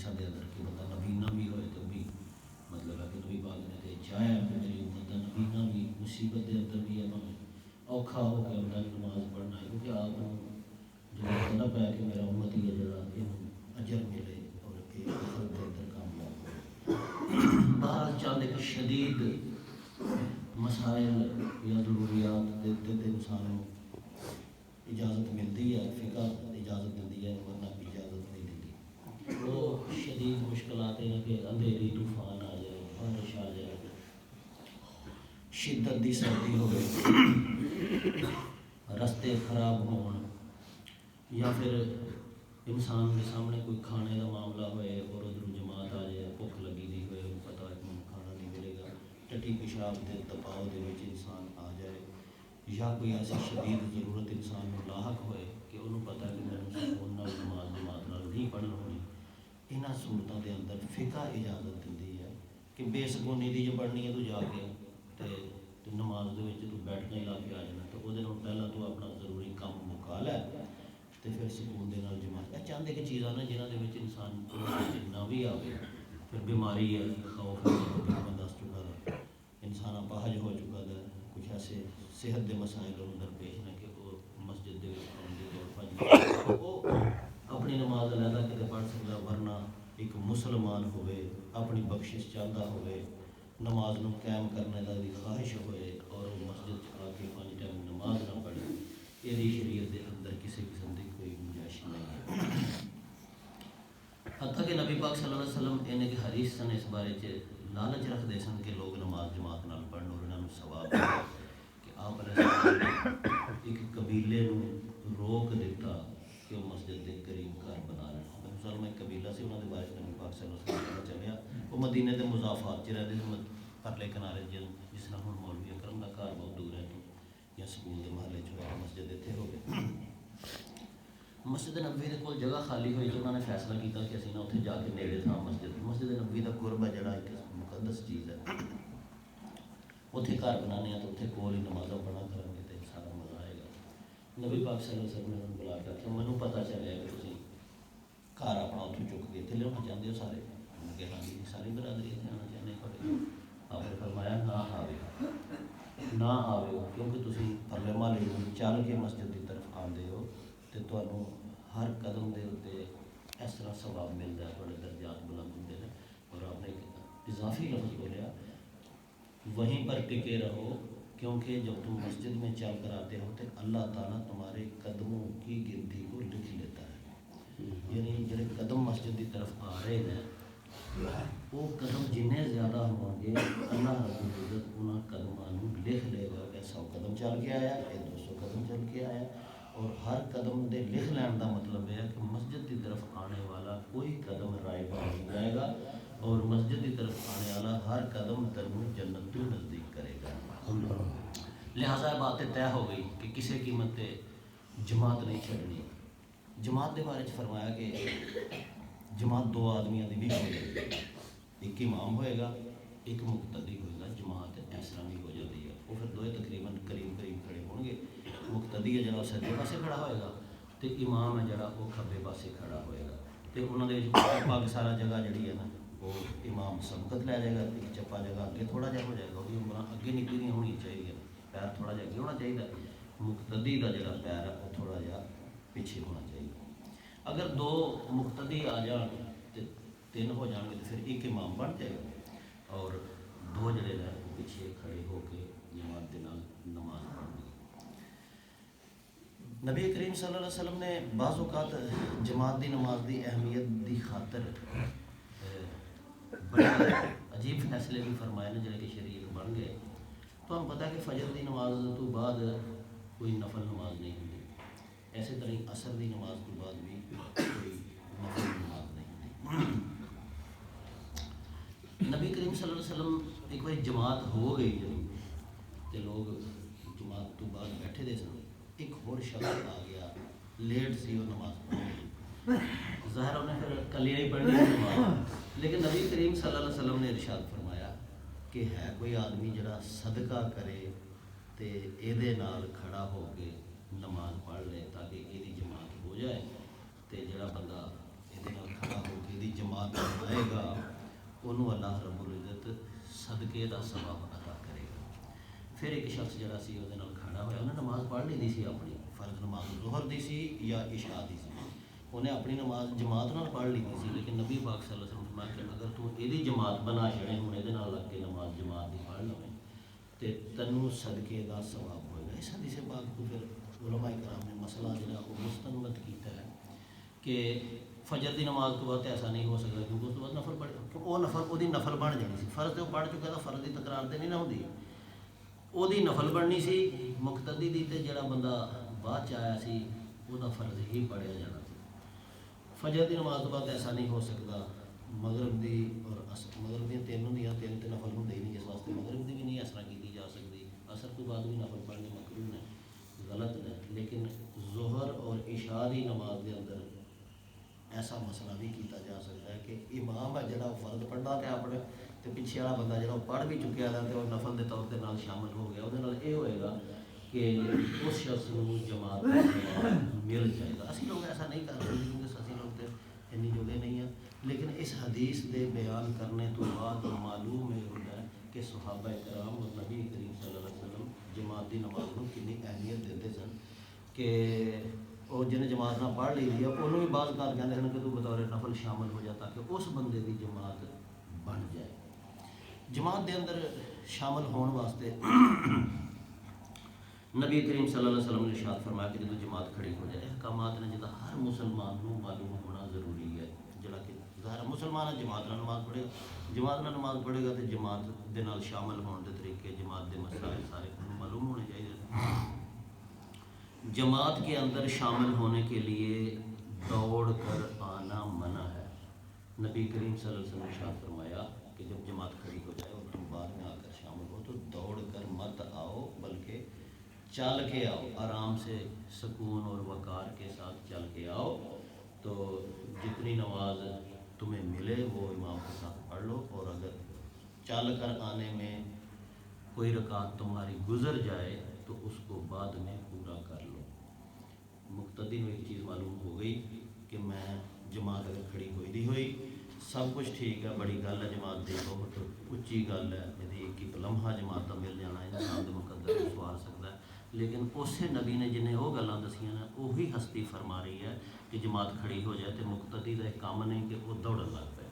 حدیث دے اندر کہ بندہ نبینا بھی ہوئے تو بھی مطلب ہے کہ نبی پاک نے کہ چاہیا کہ میری امت کا نبینا بھی مصیبت دے اندر بھی ہے اوکھا ہو کے اپنا نماز پڑھنا ہے، کیونکہ آپ جو پتا پایا کہ میرا امت ہی ہے جڑا یہ اجر ملے اور یہ آخرت دے اندر کامیاب ہو۔ بہرحال چاند ایک شدید مسائل یا ضروریات دے انسان اجازت ملتی ہے، فقہ اجازت دیتی ہے ورنہ اجازت نہیں دیتی۔ وہ شدید مشکلات ہیں کہ اندھیری طوفان آ جائے، بارش آ جائے، شدت دی سردی ہوئے، رستے خراب ہون، یا پھر انسان کے سامنے کوئی کھانے کا معاملہ ہوئے اور ادھر جماعت آ جائے، بھوک لگی دی ہوئے، پتہ ہے کہ کھانا نہیں ملے گا، ٹٹی پیشاب کے دباؤ دے وچ انسان آ جائے، یا کوئی ایسی شدید ضرورت انسان کو لاحق ہوئے کہ انہوں پتہ ہے کہ میں سکون نال نماز جماعت نال نہیں پڑھنا ہونی، انہاں صورتوں کے اندر فقہ اجازت دیتی ہے کہ بے سکونی دی جو پڑھنی ہے تو جا کے تے نماز دے وچ تو بیٹھنا ہی لا کے آ جانا، تو وہ پہلا تو اپنا ضروری کام مکا لے تے پھر سکون دے نال جماعت چاہتے کہ چیزاں نا جنہاں دے وچ انسان نہ بھی آئے، پھر بیماری ہے، خوف ہے، میں دس چکا تھا، انسان اپاہج ہو چکا تھا، کچھ ایسے صحت دے مسائل درپیش نے کہ وہ مسجد دے وچ آن دی دوڑ بھج وہ اپنی نماز علیحدہ کتے پڑھ سکتا، ورنہ ایک مسلمان ہوئے اپنی بخشش چاہتا ہوئے نماز نو قائم کرنے کا بھی خواہش ہوئے اور وہ مسجد آ کے 5 ٹائم نماز نہ پڑھے، یہ شریعت دے اندر کسی قسم کی کوئی گنجائش نہیں ہے۔ حتیٰ کہ نبی پاک صلی اللہ علیہ وسلم انہیں کہ حدیث سن اس بارے لالچ رکھتے سن کہ لوگ نماز جماعت نال پڑھن اور انہوں ثواب کہ آپ علیہ السلام ایک قبیلے نو روک دیتا کہ وہ مسجد دے قریب گھر بنا لیں۔ نبی صلی اللہ علیہ وسلم ایک قبیلہ سے انہوں نے بارے نبی پاک صلی اللہ علیہ وسلم چلیا، وہ مدینے کے مضافات چ رہتے تھے، پرلے کنارے جس طرح ہوں مولوی اکرم کا گھر بہت دور ہے تو یا سکول کے محلے چ ہوا مسجد اتنے ہو گئے۔ مسجد نبوی کے کول جگہ خالی ہوئی تو انہوں نے فیصلہ کیا کہ اسی نہ اتنے جا کے نیڑے تھا مسجد نبوی کا قرب ہے جڑا ایک مقدس چیز ہے، اتنے گھر بنانے ہیں تو اتنے کول ہی نمازاں پڑھا کریں گے تو سارا مزہ آئے گا۔ نبی پاک صلی اللہ علیہ وسلم نے انہوں بلا کے آخیا مینوں پتہ چلے کہ تسی گھر اپنا اتوں چک کے اتنے لیا چاہتے ہو سارے، انہوں نے کہا ہاں جی ساری برادری اتنے آنا چاہتے ہیں پڑے، آپ نے فرمایا نہ آوے کیونکہ تسی پرلے محلے چل کے مسجد کی طرف آتے ہو تو تمہیں ہر قدم دے اتنے اس طرح ثواب ملتا ہے، تھوڑے درجات بلند ہوتے ہیں۔ اور آپ نے ایک اضافی لفظ بولیا وہیں پر ٹکے رہو کیونکہ جب تم مسجد میں چل کر آتے ہو تو اللہ تعالیٰ تمہارے قدموں کی گنتی کو لکھ لیتا ہے، یعنی جڑے قدم مسجد کی طرف آ رہے ہیں وہ قدم جنے زیادہ ہوں گے اللہ رب العزت انہاں قدموں لکھ لے گا کہ 100 قدم چل کے آیا، 200 قدم چل کے آیا، اور ہر قدم دے لکھ لین کا مطلب ہے کہ مسجد کی طرف آنے والا کوئی قدم رائے بار نہیں جائے گا اور مسجد کی طرف آنے والا ہر قدم تنوں جنت تو نزدیک کرے گا۔ لہٰذا باتیں طے ہو گئی کہ کسی قیمت پہ جماعت نہیں چھڑنی۔ جماعت کے بارے فرمایا کہ جماعت 2 آدمیاں دی بھی ہو جائے گی، ایک امام ہوئے گا ایک مقتدی ہوئے گا، جماعت اس طرح بھی ہو جاتی ہے، وہ پھر دوئے تقریباً قریب کھڑے ہوں گے، مقتدی ہے جڑا سجے پاسے کھڑا ہوئے گا تو امام ہے جڑا وہ کھبے پاسے کھڑا ہوئے گا، تو انہوں نے چپا کے سارا جگہ جڑی ہے نا وہ امام سبقت لے جائے گا، ایک چپا جگہ اگے تھوڑا جہا ہو جائے گا، وہ اگے نکلی نہیں ہونی چاہیے، پیر تھوڑا جہا اگے ہونا چاہیے، مقتدی کا جڑا پیر ہے وہ تھوڑا جہا پیچھے ہونا چاہیے۔ اگر 2 مقتدی آ جان تو 3 ہو جان گے تو پھر ایک امام بن جائے گا اور 2 جڑے ہیں پیچھے کھڑے ہو کے جماعت کے نال نماز پڑھنی۔ نبی کریم صلی اللہ علیہ وسلم نے بعض اوقات جماعت دی نماز دی اہمیت دی خاطر بڑے عجیب فیصلے بھی فرمائے نے جڑے کہ شریعت بن گئے۔ تو ہم پتہ کہ فجر دی نماز تو بعد کوئی نفل نماز نہیں ہوتی، اسی طرح عصر دی نماز کے بعد بھی کوئی نفل نماز نہیں ہوتی۔ نبی کریم صلی اللہ علیہ وسلم ایک بار جماعت ہو گئی جب تو لوگ جماعت تو بعد بیٹھے دے سن، ایک اور شخص آ گیا لیٹ سی وہ نماز پڑھی، ظاہر انہیں پھر کلیاں ہی پڑھنی نماز، لیکن نبی کریم صلی اللہ علیہ وسلم نے ارشاد فرمایا کہ ہے کوئی آدمی جڑا صدقہ کرے تے ایدے نال کھڑا ہو کے نماز پڑھ لے تاکہ ایدی جماعت ہو جائے، تے جڑا بندہ ایدے نال کھڑا ہو کے ایدی جماعت انہوں اللہ رب العزت صدقے دا ثواب عطا کرے گا۔ پھر ایک شخص جڑا سی وہ کھڑا ہوا، انہیں نماز پڑھ لی سی اپنی فرض نماز ظہر دی سی یا عشاء دی سی، انہیں اپنی نماز جماعت نال پڑھ لی سی، لیکن نبی پاک صلی اللہ علیہ وسلم فرمایا کہ اگر تو یہ جماعت بنا چھڑے ہوں یہ لگ کے نماز جماعت کی پڑھ لو تو تینوں صدقے دا ثواب ہوئے گا۔ اس حدیث پاک کو پھر علماء کرام نے مسئلہ جڑا وہ مستنبت کیتا ہے کہ فجر دی نماز تو بعد ایسا نہیں ہو سکتا کیونکہ اس کے بعد نفل پڑھ وہ نفل بن جانی سی، فرض تو پڑھ چکا تھا، فرض کی تکرار تو نہیں نہ ہوتی، وہ نفل بننی سی، مقتدی دی تے جڑا بندہ بعد چ آیا سی وہ فرض ہی پڑھیا جانا سی۔ فجر دی نماز تو بعد ایسا نہیں ہو سکتا، مغرب دی اور مغرب دیا تین نفل ہوں ہی نہیں، اس واسطے مغرب دی بھی نہیں اس طرح کی جا سکتی، اثر تو بعد بھی نفل پڑھنے مکروہ ہے، غلط ہے، لیکن ظہر اور عشاء دی نماز دے اندر ایسا مسئلہ بھی کیتا جا سکتا ہے کہ امام ہے جڑا فرض پڑھنا تے اپنے تے پیچھے والا بندہ جڑا پڑھ بھی چکیا ہے تے وہ نفل دے طور تے نال شامل ہو گیا، وہ یہ ہوئے گا کہ اس شخص کو جماعت مل جائے گا۔ اسی لوگ ایسا نہیں کر رہے کیونکہ اسی لوگ تو انی جگہ نہیں ہیں، لیکن اس حدیث دے بیان کرنے تو بعد معلوم یہ ہوتا ہے کہ صحابہ کرام اور نبی کریم صلی اللہ علیہ وسلم جماعت دی نماز کو کنی اہمیت دیتے سن کہ اور جن جماعت نہ پڑھ لی ہے انہوں بھی بعض کار کہتے ہیں کہ تو بطور نفل شامل ہو جاتا کہ اس بندے کی جماعت بن جائے۔ جماعت دے اندر شامل ہونے واسطے نبی کریم صلی اللہ علیہ وسلم نے ارشاد فرمایا کہ جب جماعت کھڑی ہو جائے، احکامات نے جدا ہر مسلمان کو معلوم ہونا ضروری ہے، جڑا کہ ظاہر مسلمان جماعت نہ نماز پڑھے گا، جماعت نہ نماز پڑھے گا تو جماعت دے نال شامل ہونے دے طریقے، جماعت دے مسائل سارے معلوم ہونے چاہیے۔ جماعت کے اندر شامل ہونے کے لیے دوڑ کر آنا منع ہے۔ نبی کریم صلی اللہ علیہ وسلم نے ارشاد فرمایا کہ جب جماعت کھڑی ہو جائے اور تم بعد میں آ کر شامل ہو تو دوڑ کر مت آؤ بلکہ چل کے آؤ، آرام سے سکون اور وقار کے ساتھ چل کے آؤ، تو جتنی نماز تمہیں ملے وہ امام کے ساتھ پڑھ لو، اور اگر چل کر آنے میں کوئی رکعت تمہاری گزر جائے تو اس کو بعد میں پورا کر لو۔ مقتدی میں ایک چیز معلوم ہو گئی کہ میں جماعت اگر کھڑی ہوئی نہیں ہوئی، سب کچھ ٹھیک ہے، بڑی گل ہے، جماعت دی بہت اچھی گل ہے، یہ ایک لمحہ جماعت کا مل جانا انسان کے مقدر کو سوار سکتا ہے، لیکن اسے نبی نے جنہیں وہ گلاں دسیاں نے وہی ہستی فرما رہی ہے کہ جماعت کھڑی ہو جائے تو مقتدی کا ایک کام نہیں کہ وہ دوڑن لگ پائے،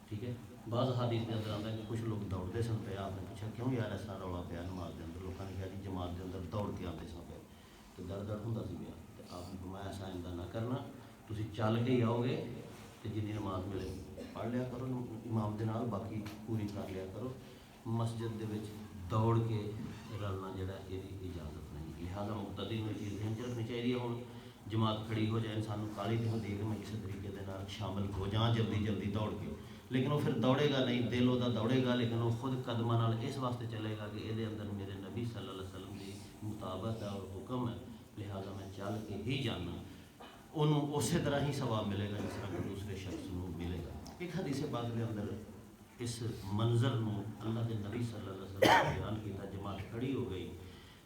ٹھیک ہے۔ بعض حدیث کے اندر آتا ہے کہ کچھ لوگ دوڑتے سن پہ، آپ نے پوچھا کیوں یار ایسا رولا پیا نماز کے اندر، لوگوں نے کہا کہ جماعت کے اندر دوڑ کے آتے سن پہ تو درد ہوں سی پیا، تو آپ نے فرمایا ایسا آئندہ نہ کرنا، تسی چل کے ہی آؤ گے تو جنی نماز ملے پڑھ لیا کرو امام دے نال، باقی پوری کر لیا کرو، مسجد دے وچ دوڑ کے رلنا جڑا یہ اجازت نہیں، لہٰذا مقتدی میں چیز دھیان چ رکھنی چاہیے۔ ہوں جماعت کھڑی ہو جائے انسان کالی نہیں ہوتی کہ میں کسی طریقے کے نال شامل ہو جاؤں جلدی جلدی دوڑ کے، لیکن وہ پھر دوڑے گا نہیں، دل وہ دوڑے گا لیکن وہ خود قدمہ نال اس واسطے چلے گا کہ یہ اندر میرے نبی صلی اللہ علیہ وسلم کی مطابقت ہے اور حکم ہے، لہٰذا میں چل کے ہی جانا، انہوں اسی طرح ہی ثواب ملے گا جس طرح کہ دوسرے شخص کو ملے گا۔ ایک حدیث پاک کے اندر اس منظر نو اللہ کے نبی صلی اللہ علیہ وسلم نے بیان کیا، جماعت کھڑی ہو گئی،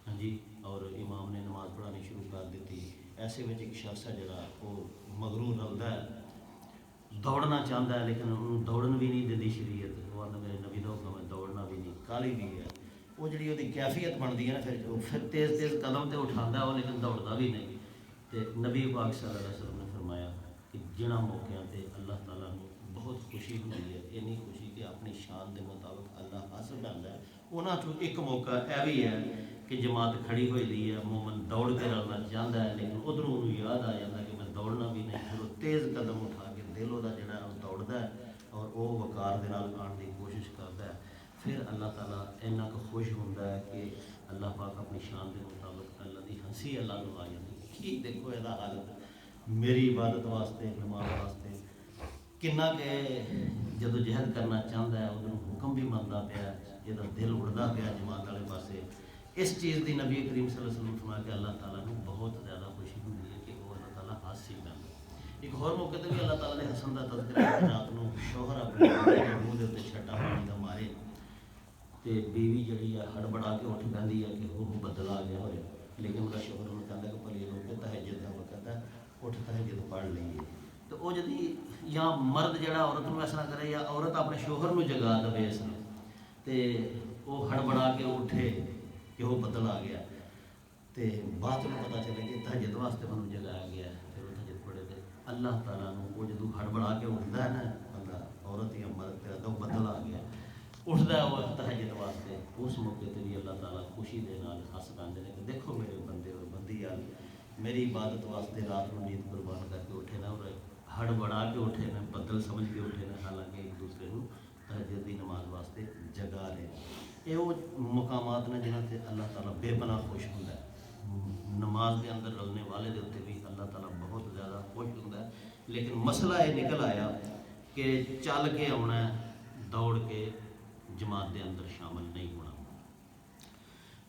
ہاں جی، اور امام نے نماز پڑھانی شروع کر دیتی، ایسے میں ایک شخص ہے جڑا وہ مغرور رہتا ہے، دوڑنا چاہتا ہے لیکن انہوں دوڑن بھی نہیں دیتی شریعت، وہ میرے نبی دا حکم ہے دوڑنا بھی نہیں، کالی بھی ہے، وہ جڑی وہ کیفیت بنتی ہے نا پھر تیز تیز قدم تے اٹھاتا ہے وہ لیکن دوڑتا بھی نہیں، تے نبی پاک صلی اللہ علیہ وسلم نے فرمایا کہ جنہاں موقعوں تے اللہ تعالیٰ نے بہت خوشی ہوئی ہے، اینی خوشی کہ اپنی شان دے مطابق اللہ حاصل کرتا ہے، انہاں چوں ایک موقع یہ بھی ہے کہ جماعت کھڑی ہوئی دی ہے، مومن دوڑ کے رلنا چاہتا ہے لیکن ادھروں انہوں یاد آ جاتا ہے کہ میں دوڑنا بھی نہیں، پھر وہ تیز قدم اٹھا کے دل وہ جڑا ہے وہ دوڑتا ہے اور وہ وقار دے نال آن کی کوشش کرتا ہے، پھر اللہ تعالیٰ اتنا کو خوش ہوتا ہے کہ اللہ پاک اپنی شان کے مطابق اللہ کی ہنسی اللہ کو آ جاتی ہے کہ دیکھو یہ حالت میری عبادت واسطے نماز واسطے کنا کہ جدو جہد کرنا چاہتا ہے ادھر حکم بھی منتا پیا، یہ دل اڑتا پیا جماعت والے پاسے، اس چیز کی نبی کریم صلی اللہ علیہ وسلم فرمایا کہ اللہ تعالیٰ کو بہت زیادہ خوشی ہوتی ہے کہ وہ اللہ تعالیٰ ہنس ہی کرتا۔ ایک اور موقع تے بھی اللہ تعالیٰ نے حسن کا تذکرہ ہے، رات کو شوہر اپنے منہ کے اتنے چھٹا پانی کا مارے تے بیوی جڑی ہے ہڑبڑا کے اٹھ پہنتی ہے کہ وہ بدل آ گیا ہوئے، لیکن وہ شوہر انہوں کہتا ہے کہ پلی لوگ تہجد کا وقت ہے، اٹھ تہجد پڑھ لئیے، تو وہ جدی یا مرد جڑا عورت نو اس طرح کرے یا عورت اپنے شوہر نو جگا دے اس طرح تے وہ ہڑبڑا کے اٹھے کہ وہ بدل آ گیا تے بعد میں پتہ چلے کہ تہجد واسطے انہوں جگایا گیا ہے، پھر وہ تہجد پڑھے تے اللہ تعالیٰ نو وہ جدوں ہڑبڑا کے اٹھتا ہے نا بندہ عورت یا مرد تے تو بدل آ گیا اٹھتا ہے وہ تہجد واسطے، اس موقع تے بھی اللہ تعالیٰ خوشی دے نال ہس پاندے نے کہ دیکھو میرے بندے اور بندی آل میری عبادت واسطے رات کو نیند قربان کر کے اٹھے نا اور ہڑبڑا کے اٹھے نا بدل سمجھ کے اٹھے نا، حالانکہ ایک دوسرے کو تہجد دی نماز واسطے جگا رہے ہیں۔ یہ وہ مقامات نے جنہاں تے اللہ تعالیٰ بے پناہ خوش ہوندا ہے، نماز کے اندر رلنے والے دے اتنے بھی اللہ تعالیٰ بہت زیادہ خوش ہوندا ہے، لیکن مسئلہ یہ نکل آیا کہ چل کے آنا ہے، دوڑ کے جماعت دے اندر شامل نہیں ہونا۔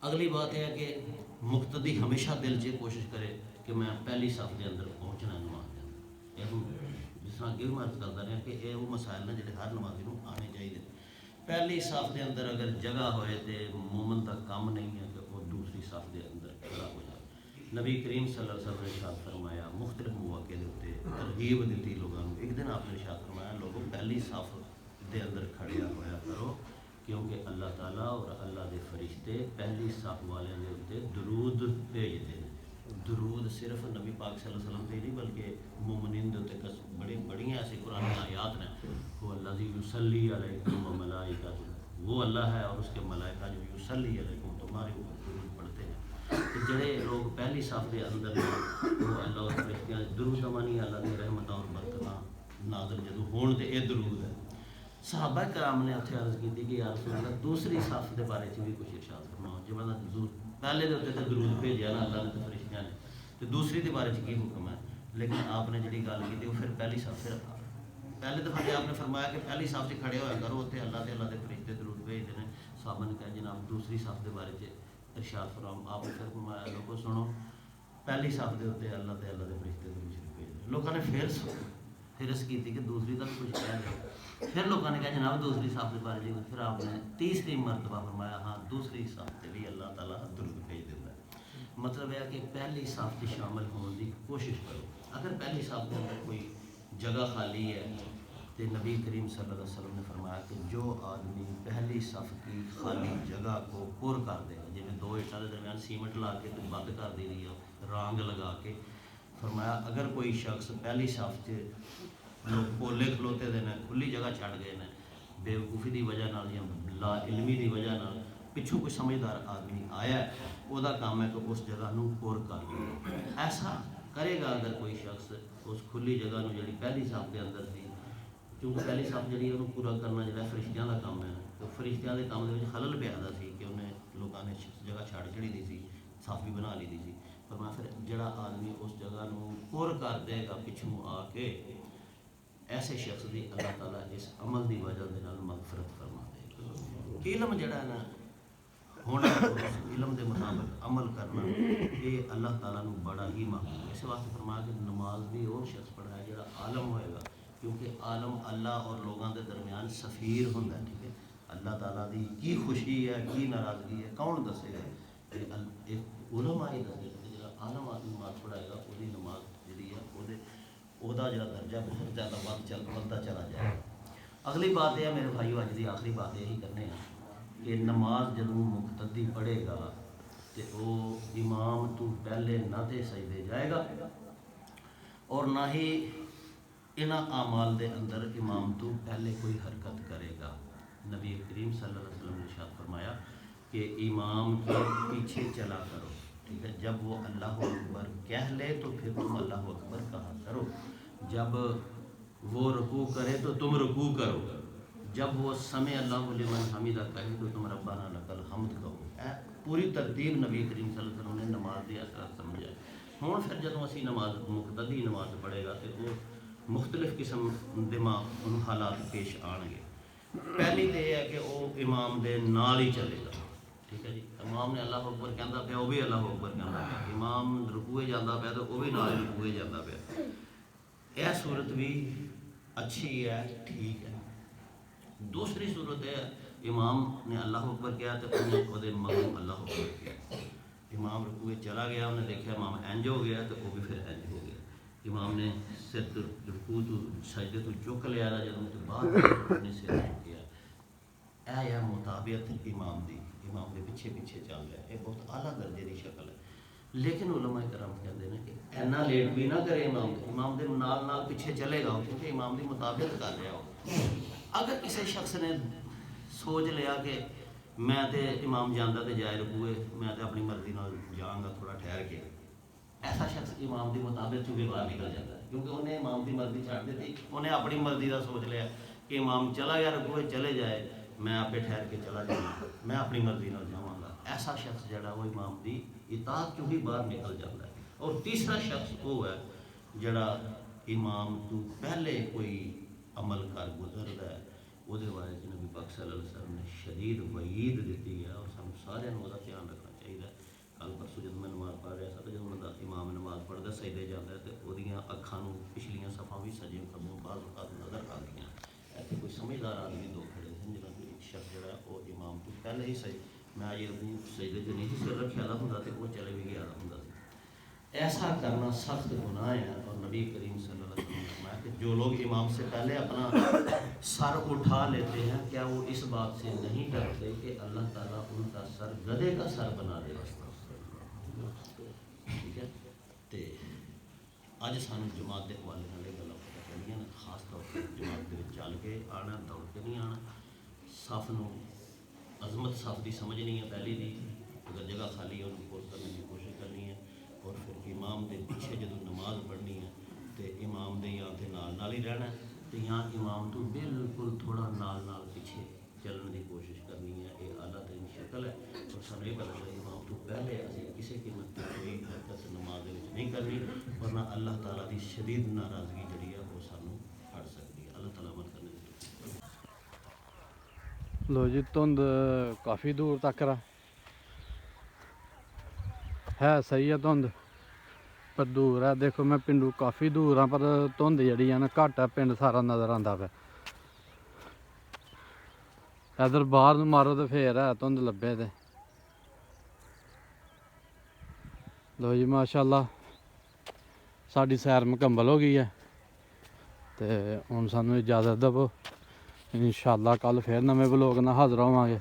اگلی بات یہ ہے کہ مقتدی ہمیشہ دل سے کوشش کرے کہ میں پہلی صف کے اندر پہنچنا ہے نماز کے اندر، یہ جس طرح کہ میں عرض کرتا رہا کہ یہ وہ مسائل نے جڑے ہر نمازی کو آنے چاہیے۔ پہلی صف کے اندر اگر جگہ ہوئے تو مومن کا کام نہیں ہے کہ وہ دوسری صف کے اندر کھڑا ہو جائے۔ نبی کریم صلی اللہ علیہ وسلم نے ارشاد فرمایا، مختلف مواقع کے اتنے ترغیب دیتی لوگوں کو، ایک دن آپ نے ارشاد فرمایا لوگوں پہلی صف کے اندر کھڑیا ہوا کرو کیونکہ اللہ تعالیٰ اور اللہ دے فرشتے پہلی صف والے دے اتنے درود بھیجتے ہیں۔ درود صرف نبی پاک صلی اللہ علیہ وسلم پہ نہیں بلکہ مومنین دے اتنے بڑی ایسی قرآن آیات ہیں، وہ الذی یصلی علیکم و ملائکۃ، وہ اللہ ہے اور اس کے ملائکہ جو یصلی علیکم تمہارے اوپر درود پڑھتے ہیں۔ کہ جڑے لوگ پہلی صف کے اندر ہیں وہ اللہ اور فرشتیاں درود مانی اللہ کی رحمتاں اور برکتاں نازل جدوں ہون تے اے درود ہے۔ صحابہ کرام نے اتنے عرض کی کہ یا رسول اللہ دوسری صف کے بارے بھی کچھ ارشاد فرماؤ، جب پہلے دے اتنے تو درود بھیجیا نا اللہ نے تو فرشتیاں نے، تو دوسری کے بارے کی حکم ہے؟ لیکن آپ نے جڑی گل کی وہ پھر پہلی صف سے پہلے دفعہ آپ نے فرمایا کہ پہلی صف سے کھڑے ہوا کرو تے اللہ کے فرشتے درود بھیجتے ہیں۔ صحابہ نے کہا جناب دوسری صف کے بارے ارشاد فرماؤ، آپ نے پھر فرمایا لوگوں سنو پہلی صف کے اتنے اللہ کے فرشتے درود شریف بھیجتے ہیں۔ لوگوں نے پھر اس کی کہ دوسری تک کچھ کہہ دیا، پھر لوگوں نے کہا جناب دوسری صف کے بارے جی، پھر آپ نے تیسری مرتبہ فرمایا ہاں دوسری صف سے بھی اللہ تعالیٰ درود بھیج دیتا ہے۔ مطلب ہے کہ پہلی صف سے شامل ہونے کی کوشش کرو۔ اگر پہلی صف کے اندر کوئی جگہ خالی ہے تو نبی کریم صلی اللہ علیہ وسلم نے فرمایا کہ جو آدمی پہلی صف کی خالی جگہ کو پر کر دے گا، جی میں دو اٹھوں کے درمیان سیمنٹ لا کے تو بند کر دی رہی ہے رانگ لگا کے، فرمایا اگر کوئی شخص پہلی صف سے لوگ پولے کھلوتے دے کھلی جگہ چھڑ گئے ہیں بے وقوفی کی وجہ نال یا لا علمی کی وجہ نال، پچھوں کوئی سمجھدار آدمی آیا ہے وہ کام ہے کہ اس جگہ نو پر کر دے۔ ایسا کرے گا اگر کوئی شخص اس کھلی جگہ نو جڑی پہلی صف کے اندر تھی، کیونکہ پہلی صف جڑی ہے پورا کرنا جڑا فرشتیاں کا کام ہے، تو فرشتیاں کے کام کے خلل پہ آتا سی کہ انہیں لوگوں نے جگہ چھڑ چڑی دی سی، صف بھی بنا لی دی سی، پر میں پھر جڑا آدمی اس جگہ نو پر کر دے گا پچھوں آ کے، ایسے شخص کی اللہ تعالیٰ اس عمل کی وجہ سے مغفرت فرما دے گا۔ علم جڑا ہے نا ہونا، علم کے مطابق عمل کرنا یہ اللہ تعالیٰ نو بڑا ہی مقبول ہے۔ اس واسطے فرمایا کہ نماز بھی وہ شخص پڑھا ہے جڑا عالم ہوئے گا، کیونکہ عالم اللہ اور لوگوں کے درمیان سفیر ہوتا ہے، ٹھیک ہے؟ اللہ تعالیٰ دی کی خوشی ہے کی ناراضگی ہے کون دسے گا؟ یہ علماء ہی دسے گا۔ جڑا عالم آدمی نماز پڑھائے گا وہ نماز جڑی ہے وہ جڑا درجہ بہت زیادہ بڑھتا چلا جائے گا۔ اگلی بات یہ ہے میرے بھائیو، اج دی آخری بات یہی کرنے ہیں کہ نماز جدوں مقتدی پڑھے گا تو وہ امام تو پہلے نہ تے سجدے جائے گا اور نہ ہی انہاں اعمال دے اندر امام تو پہلے کوئی حرکت کرے گا۔ نبی کریم صلی اللہ علیہ وسلم نے ارشاد فرمایا کہ امام کے پیچھے چلا کرو، ٹھیک ہے؟ جب وہ اللہ اکبر کہہ لے تو پھر تم اللہ اکبر کہا کرو، جب وہ رکوع کرے تو تم رکوع کرو، جب وہ سمع اللہ لمن حمدہ کہے تو تم ربنا لک الحمد کہو۔ پوری ترتیب نبی کریم صلی اللہ علیہ وسلم نے نماز دی اثرات سمجھا۔ ہوں پھر جب اسی نماز مقتدی نماز پڑھے گا تو وہ مختلف قسم دے حالات پیش آن گے۔ پہلی تو یہ ہے کہ وہ امام دے نال ہی چلے گا، ٹھیک ہے جی؟ امام نے اللہ اکبر کہندا پیا وہ بھی اللہ اکبر کہندا پیا، امام رکوعے جاندا پیا تو وہ بھی نال رکوعے جاندا پیا۔ یہ صورت بھی اچھی ہے، ٹھیک ہے۔ دوسری صورت ہے امام نے اللہ اکبر کیا تو انہیں مغرب اللہ اکبر کیا، امام رکوعے چلا گیا، انہیں دیکھا امام انج ہو گیا تو وہ بھی پھر انج ہو گیا۔ امام نے سر تو رکوع تو سجدے تو چک لیا جدوں تو بعد نے سر چکیا. اے ہے مطابعت امام دی، امام دے پیچھے پیچھے چل رہا ہے. یہ بہت اعلیٰ درجے کی شکل ہے. لیکن علماء کرام کہتے ہیں کہ اینا لیٹ بھی نہ کرے امام دے نال نال پیچھے چلے گا کیونکہ امام دی مطابقت کر رہا ہو. اگر کسی شخص نے سوچ لیا کہ میں تے امام جانا تے جائے رکوے میں تے اپنی مرضی نال جاؤں گا تھوڑا ٹھہر کے، ایسا شخص امام دی مطابقت چونکہ باہر نکل جاتا ہے کیونکہ انہیں امام دی مرضی چھڑ دی، انہیں اپنی مرضی کا سوچ لیا کہ امام چلا گیا رکوے چلے جائے میں آپ ٹھہر کے چلا جاؤں گا، میں اپنی مرضی نال جاؤں گا. ایسا شخص جڑا وہ امام دی اطاعت چوں ہی باہر نکل جاتا ہے. اور تیسرا شخص وہ ہے جڑا امام تو پہلے کوئی عمل کر گزرتا ہے وہ بارے نبی پاک صلی اللہ علیہ وسلم نے شدید وعید دیتی ہے اور سانوں سارے وہ دھیان رکھنا چاہیے. کل پرسوں جب میں نماز پڑھ رہا تھا تو جب امام نماز پڑھتا سجدے جاتا ہے تو وہ اکھاں پچھلیاں صفاں بھی سجے کبوں بعض اوقات نظر آتی ہیں. ایسے کوئی سمجھدار آدمی دو کھڑے ہیں جنہوں نے ایک شخص جڑا وہ امام تو پہلے ہی میں یہ اپنی سجدے سے نہیں سر رکھا ہوتا تو وہ چلے بھی گیا ہوتا. ایسا کرنا سخت گناہ ہے اور نبی کریم صلی اللہ علیہ وسلم نے فرمایا کہ جو لوگ امام سے پہلے اپنا سر اٹھا لیتے ہیں کیا وہ اس بات سے نہیں ڈرتے کہ اللہ تعالیٰ ان کا سر گدھے کا سر بنا دے. ٹھیک ہے. تو اج سانوں جماعت کے حوالے نال یہ گلاں پتہ چلیاں نے، خاص طور پر جماعت دے چل کے آنا دوڑ کے نہیں آنا. صف نو عظمت صف کی سمجھ نہیں ہے پہلی دی، اگر جگہ خالی ہے ان کو کرنے کی کوشش کرنی ہے. اور پھر امام دے پیچھے جدوں نماز پڑھنی ہے تو امام دے یا تے نال ہی رہنا ہے تو یا امام تو بالکل تھوڑا نال پیچھے چلنے کی کوشش کرنی ہے. یہ اعلیٰ ترین شکل ہے. اور سانوں یہ پتہ چلے امام تو پہلے اسی کسی قیمت پہ کوئی حرکت نماز نہیں کرنی ورنہ اللہ تعالیٰ کی شدید ناراضگی جڑی ہے وہ سانوں پڑ سکتی ہے. اللہ تعالیٰ عمل کرنے کی. لو جی دھند کافی دور تک ہے صحیح ہے دھند پر دور ہے. دیکھو میں پنڈو کافی دور ہاں پر دھند جڑی ہے نا گھٹ ہے. پنڈ سارا نظر آتا پیا. ادھر باہر مارو تو پھر ہے دھند لبے تے. لو جی ماشاء اللہ ساری سیر مکمل ہو گئی ہے تو ہوں سانوں اجازت دو. انشاءاللہ کل پھر نویں بلاگ نال حاضر ہوواں گے.